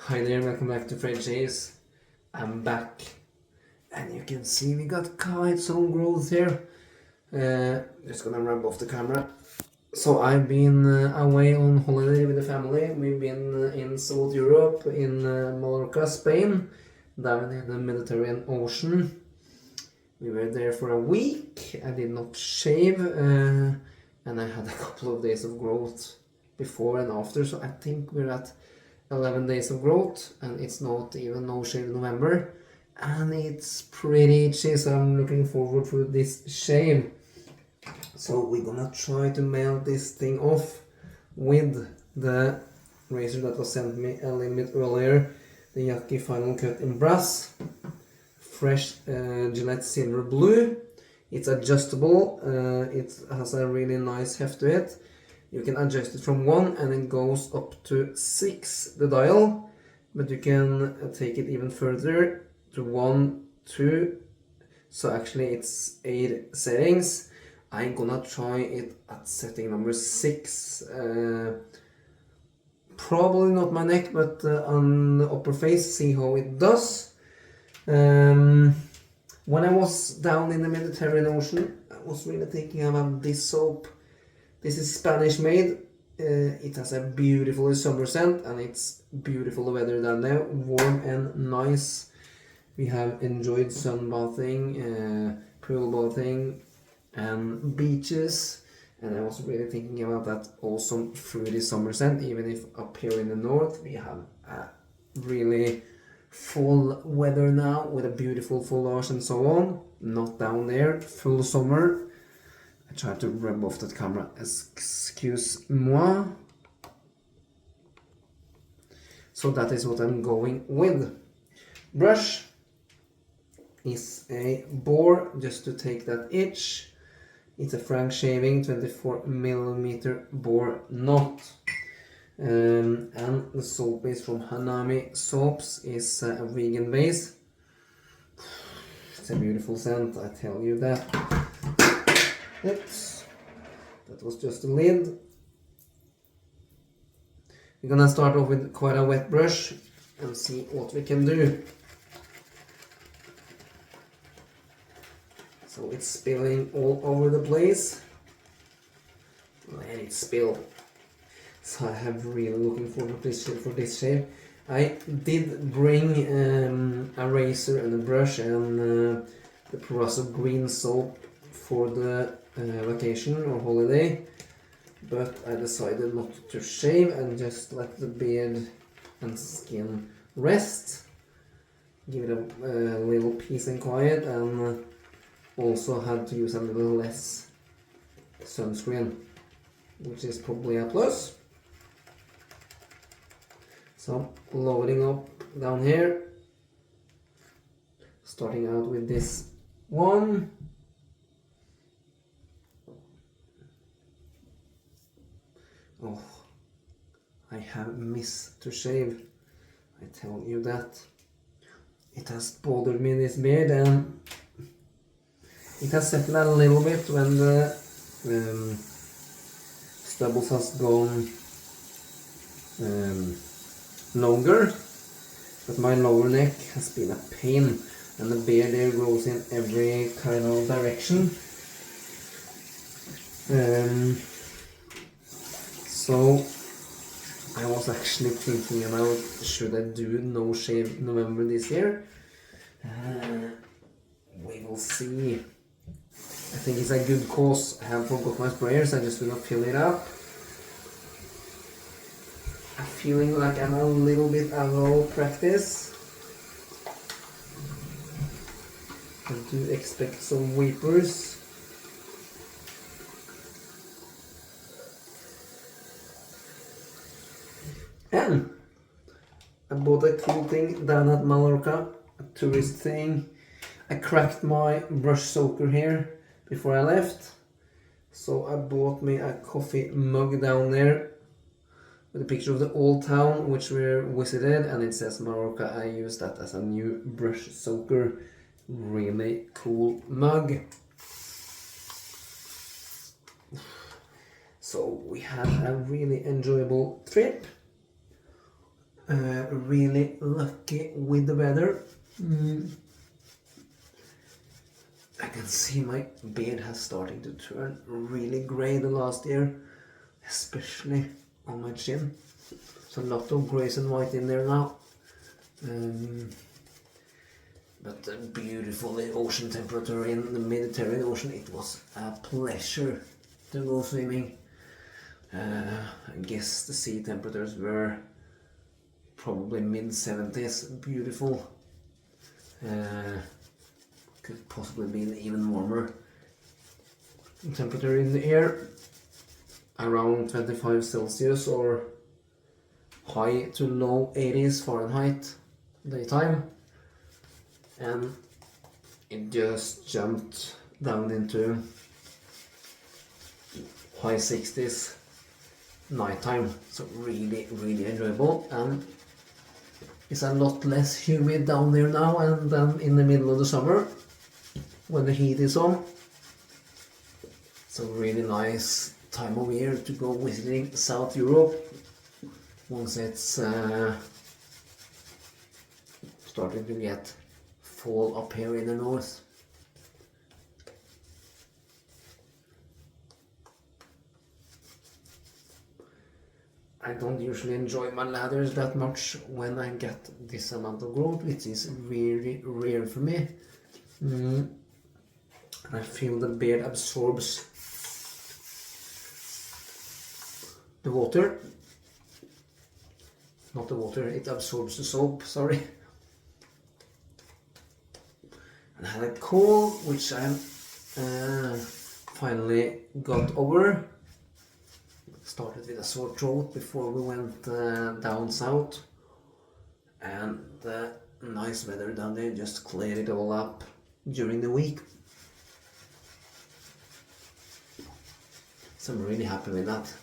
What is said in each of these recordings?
Hi there, welcome back to Fred Chase. I'm back, and you can see we got quite some growth here. Just gonna rub off the camera. So I've been away on holiday with the family. We've been in South Europe, in Mallorca, Spain, down in the Mediterranean Ocean. We were there for a week. I did not shave, and I had a couple of days of growth before and after. So I think we're at 11 days of growth, and it's not even no shave November, and it's pretty itchy, so I'm looking forward to this shave. So we're gonna try to melt this thing off with the razor that was sent me a little bit earlier, the Yaqi Final Cut in brass, fresh Gillette silver blue. It's adjustable, it has a really nice heft to it. You can adjust it from 1 and it goes up to 6, the dial, but you can take it even further to 1, 2, so actually it's 8 settings. I'm gonna try it at setting number 6, probably not my neck, but on the upper face, see how it does. When I was down in the Mediterranean Ocean, I was really thinking about this soap. This is Spanish made. It has a beautiful summer scent, and it's beautiful weather down there, warm and nice. We have enjoyed sunbathing, pool bathing, and beaches, and I was really thinking about that awesome fruity summer scent, even if up here in the north we have a really fall weather now with a beautiful foliage and so on. Not down there, full summer. I tried to rub off that camera, excuse-moi. So that is what I'm going with. Brush is a boar, just to take that itch. It's a Frank Shaving 24mm boar knot. And the soap base from Hanami Soaps is a vegan base. It's a beautiful scent, I tell you that. Oops, that was just a lid. We're gonna start off with quite a wet brush and see what we can do. So it's spilling all over the place. Let it spill. So I have really looking forward to this shape. I did bring a razor and a brush and the Perosso green soap for the vacation or holiday, but I decided not to shave and just let the beard and skin rest, give it a little peace and quiet, and also had to use a little less sunscreen, which is probably a plus. So loading up down here, starting out with this one. Oh, I have missed to shave, I tell you that. It has bothered me, this beard, and it has settled a little bit when the stubbles has gone longer, but my lower neck has been a pain, and the beard there grows in every kind of direction. So I was actually thinking about, should I do no shave November this year? We will see. I think it's a good cause. I have forgot my sprayers, I just will not fill it up. I'm feeling like I'm a little bit out of practice. I do expect some weepers. And I bought a cool thing down at Mallorca, a tourist thing. I cracked my brush soaker here before I left, so I bought me a coffee mug down there with a picture of the old town which we visited, and it says Mallorca. I use that as a new brush soaker. Really cool mug. So we had a really enjoyable trip. really lucky with the weather. I can see my beard has started to turn really grey the last year, especially on my chin. There's a lot of greys and white in there now. But beautiful ocean temperature in the Mediterranean Ocean. It was a pleasure to go swimming. I guess the sea temperatures were probably mid-70s. Beautiful. Could possibly be even warmer. Temperature in the air around 25 Celsius or high to low 80s Fahrenheit daytime, and it just jumped down into high 60s nighttime. So really enjoyable, and it's a lot less humid down there now and than in the middle of the summer when the heat is on. So really nice time of year to go visiting South Europe once it's starting to get fall up here in the north. I don't usually enjoy my ladders that much when I get this amount of growth, which is really rare for me. I feel the beard absorbs the water. Not the water, it absorbs the soap, sorry. And I had a cold, which I finally got over. Started with a sore throat before we went down south. And the nice weather down there just cleared it all up during the week. So I'm really happy with that.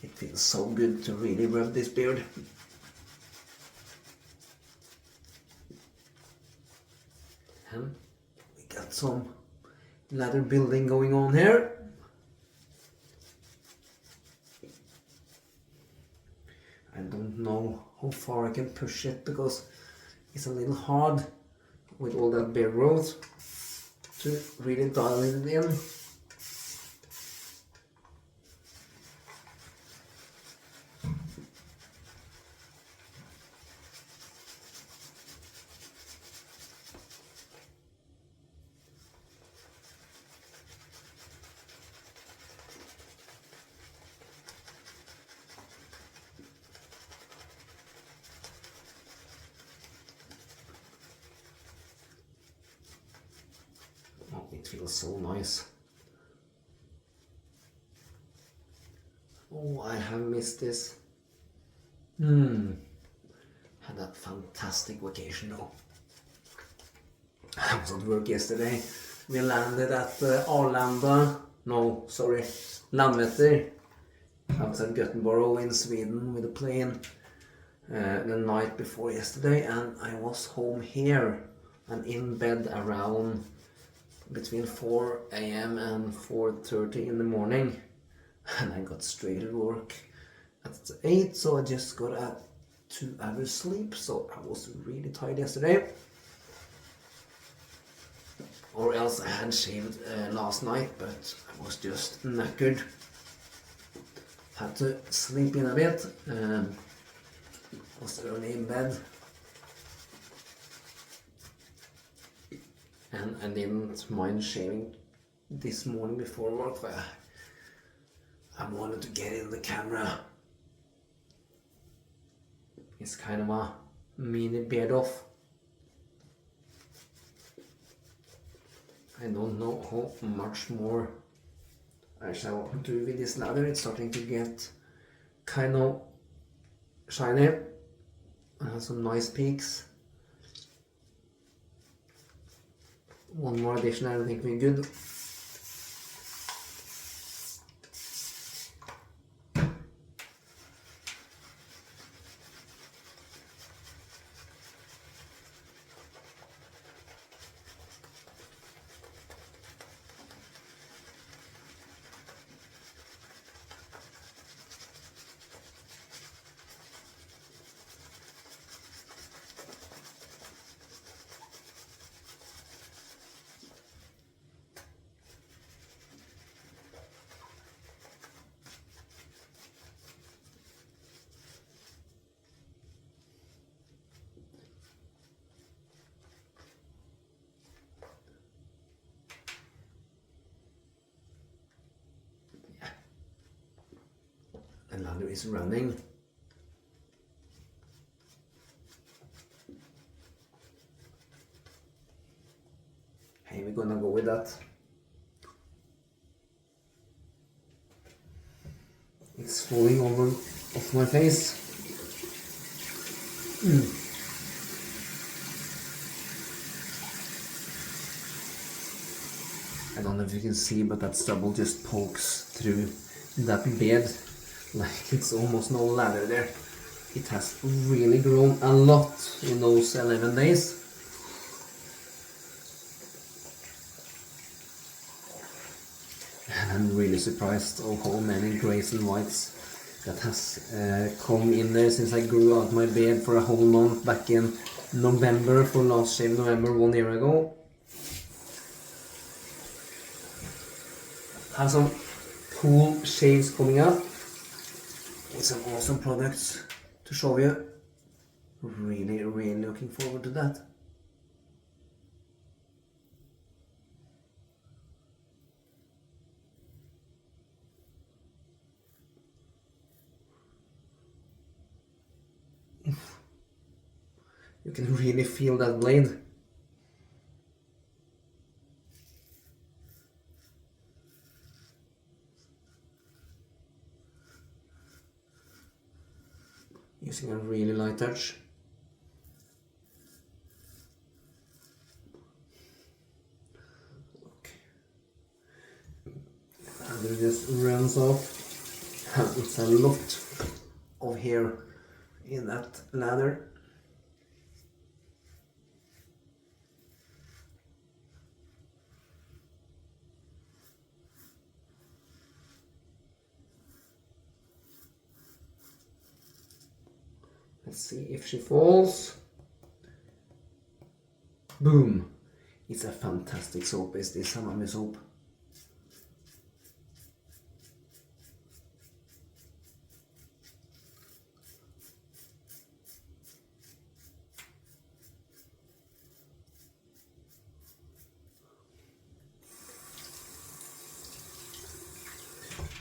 It feels so good to really rub this beard. And we got some ladder building going on here. I don't know how far I can push it because it's a little hard with all that beard growth to really dial it in. It feels so nice. Oh, I have missed this. Had a fantastic vacation though. I was at work yesterday. We landed at Arlanda, no, sorry, Landvetter, outside Gothenburg in Sweden with a plane the night before yesterday, and I was home here and in bed around between 4 a.m. and 4:30 in the morning, and I got straight to work at 8, so I just got a 2 hours sleep, so I was really tired yesterday. Or else I had shaved last night, but I was just knackered. Had to sleep in a bit, was early in bed. And I didn't mind shaving this morning before work, but I wanted to get in the camera. It's kind of a mini beard off. I don't know how much more I shall do with this ladder. It's starting to get kind of shiny. It has some nice peaks. One more addition, I don't think we're good. ladder is running. Hey, we're gonna go with that. It's falling over off my face. I don't know if you can see, but that stubble just pokes through that bed like it's almost no ladder there. It has really grown a lot in those 11 days. And I'm really surprised of how many greys and whites that has come in there since I grew out my bed for a whole month back in November for last shave November 1 year ago. Have some cool shades coming up with some awesome products to show you. Really looking forward to that. You can really feel that blade. Using a really light touch. Okay. And it just runs off. It's a lot of hair in that ladder. Let's see if she falls. Boom! It's a fantastic soap, is this Hanami soap.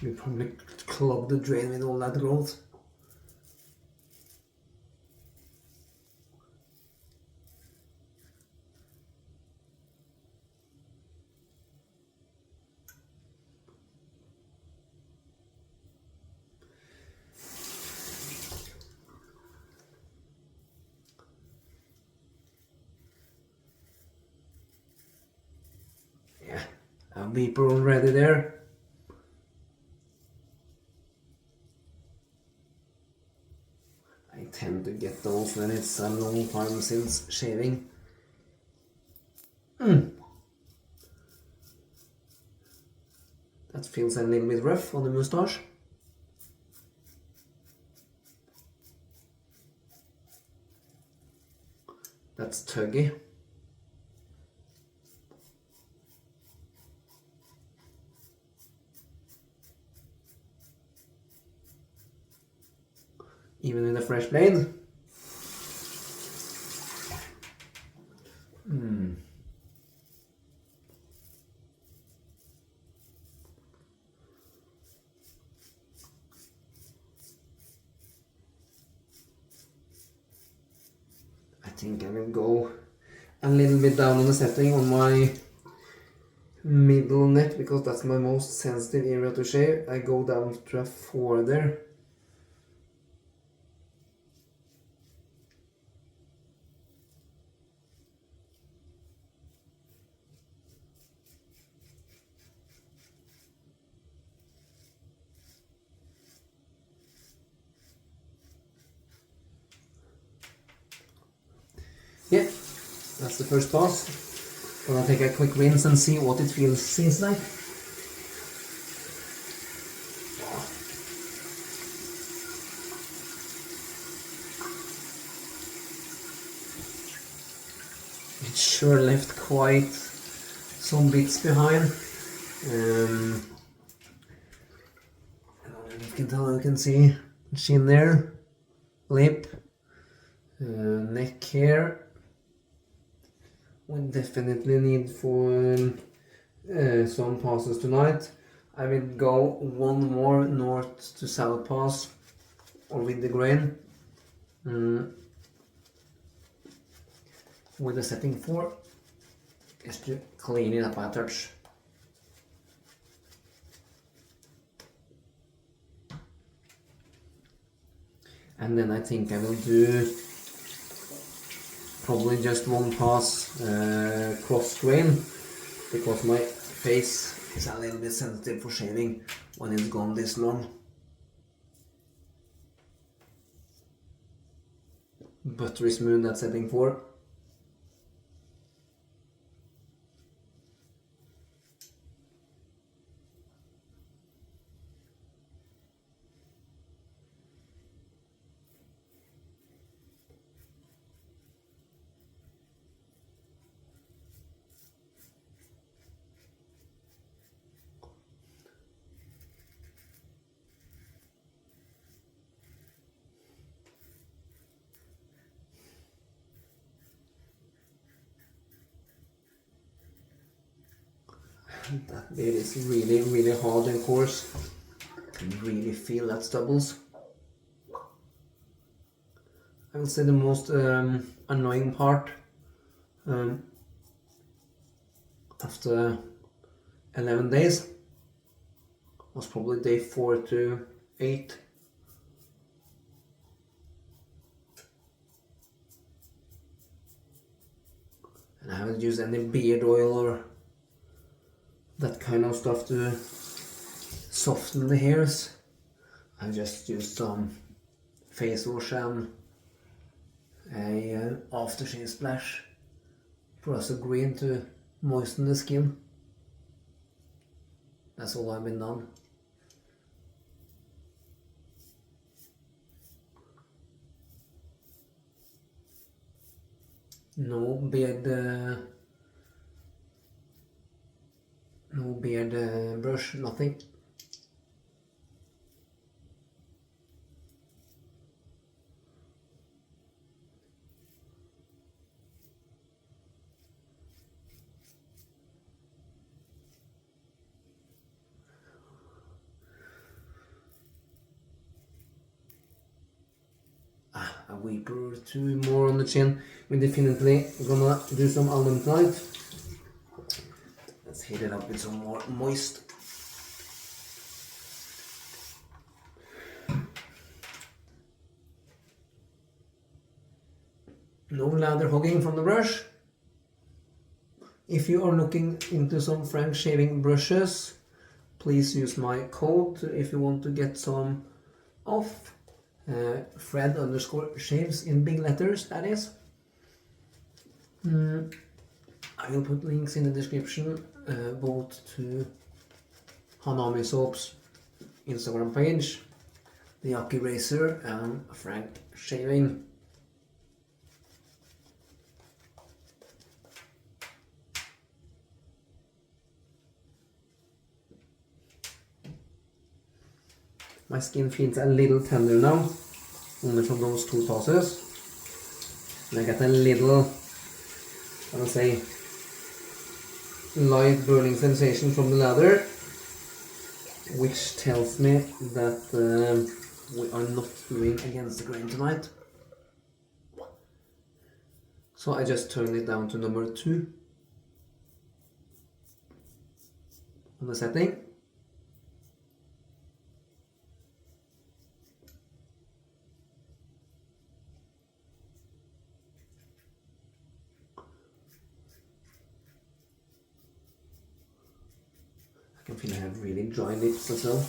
You probably clogged the drain with all that growth. Yeah, a beeper already there. I tend to get those when it's a long time since shaving. That feels a little bit rough on the moustache. That's tuggy. Even with a fresh blade. I think I will go a little bit down on the setting on my middle neck because that's my most sensitive area to shave. I go down to a 4 there. Yeah, that's the first pass. Gonna take a quick rinse and see what it seems like. It sure left quite some bits behind. I don't know if you can tell, you can see chin there, lip, neck here. We definitely need for some passes tonight. I will go one more north to south pass or with the grain. With the setting 4 is to clean it up a touch. And then I think I will do probably just one pass cross grain, because my face is a little bit sensitive for shaving when it's gone this long. Buttery smooth at setting 4. That bit is really hard and coarse. I can really feel that stubbles. I would say the most annoying part after 11 days was probably day 4 to 8. And I haven't used any beard oil or that kind of stuff to soften the hairs. I just used some face wash and a aftershave splash for us green to moisten the skin. That's all I've been done. No beard brush, nothing. A weeper or two more on the chin. We're definitely gonna do some almond tonight. Let's heat it up with some more moist. No lather hogging from the brush. If you are looking into some Frank shaving brushes, please use my code if you want to get some off. Fred_shaves in big letters, that is. I will put links in the description, both to Hanami Soap's Instagram page, the Yaqi Razor, and Frank Shaving. My skin feels a little tender now, only from those 2 tosses. And I get a little, I would say, light burning sensation from the lather, which tells me that we are not doing against the grain tonight. So I just turn it down to number 2 on the setting. I can feel I have really dry lips as well.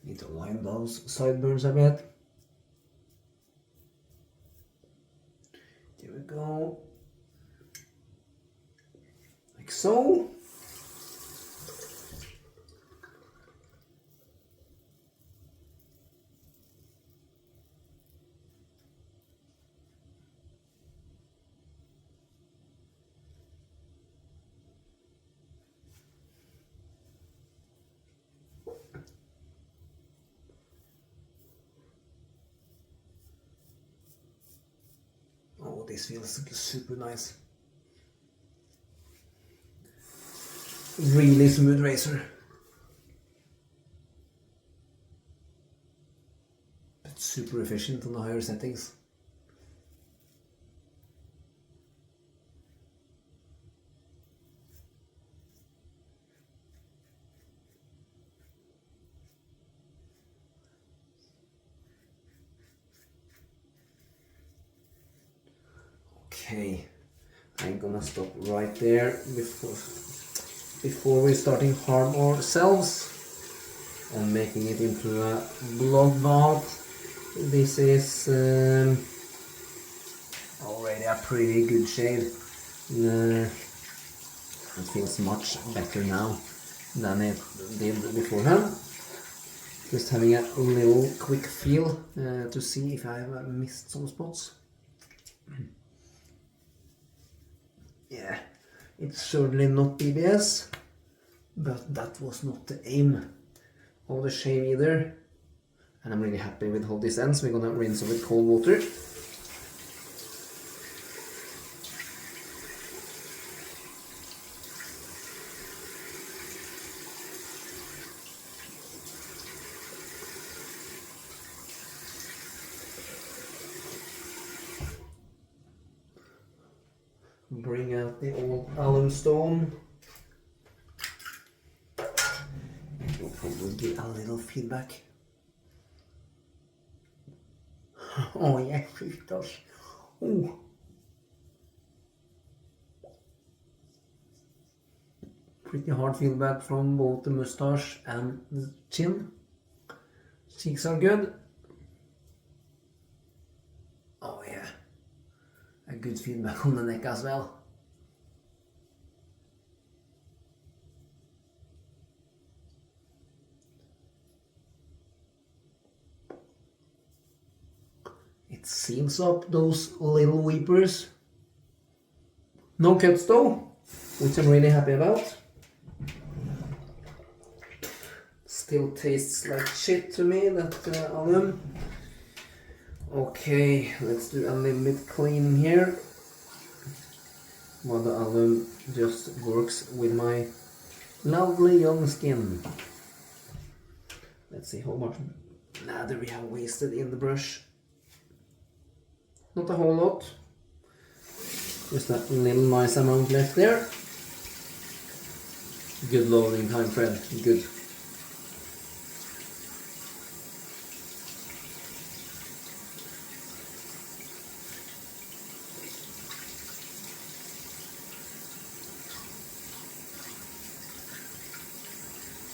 Need to line those sideburns a bit. There we go. Like so. this feels super nice. Really smooth razor. But super efficient on the higher settings. Okay, I'm gonna stop right there before we're starting harm ourselves and making it into a bloodbath. This is already a pretty good shade. It feels much better now than it did beforehand. Just having a little quick feel to see if I have missed some spots. Yeah, it's certainly not BBS, but that was not the aim of the shave either. And I'm really happy with how this ends. We're gonna rinse it with cold water. Bring out the old alum stone. We'll probably get a little feedback. Oh yes, it does. Oh. Pretty hard feedback from both the mustache and the chin. Cheeks are good. Oh yeah. A good feedback on the neck as well. It seals up those little weepers. No cuts though, which I'm really happy about. Still tastes like shit to me, that alum. Okay, let's do a little bit cleaning here. While the alum just works with my lovely young skin. Let's see how much lather we have wasted in the brush. Not a whole lot. Just a little nice amount left there. Good loading time, Fred. Good.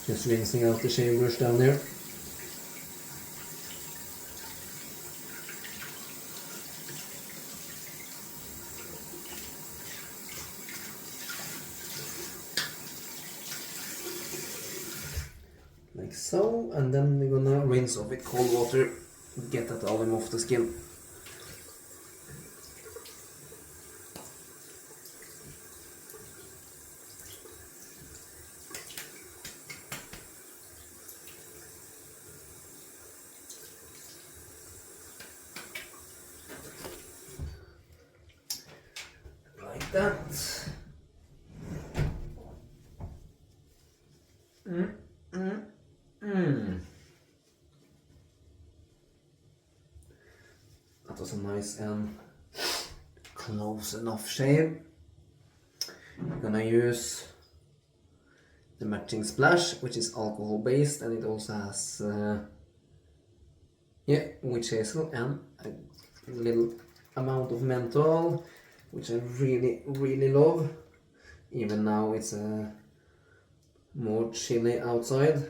Just rinsing out the shave brush down there. Like so, and then we're gonna rinse off with cold water, get that alum off the skin. Like that. That was a nice and close enough shave. We're gonna use the matching splash, which is alcohol based, and it also has witch hazel and a little amount of menthol, which I really love. Even now it's more chilly outside.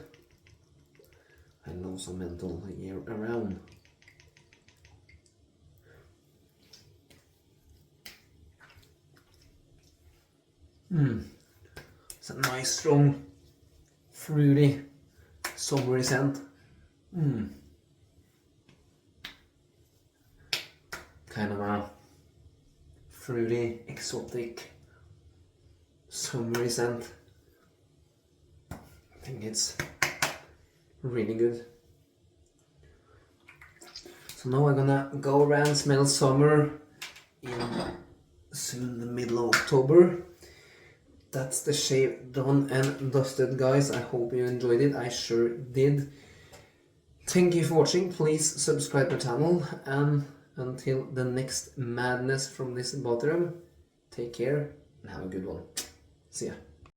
I love some menthol year around. It's a nice, strong, fruity, summery scent. Kind of a fruity, exotic, summery scent. I think it's really good. So now I'm gonna go around, smell summer, in soon the middle of October. That's the shave done and dusted, guys. I hope you enjoyed it. I sure did. Thank you for watching. Please subscribe to the channel, and until the next madness from this bathroom, take care and have a good one. See ya.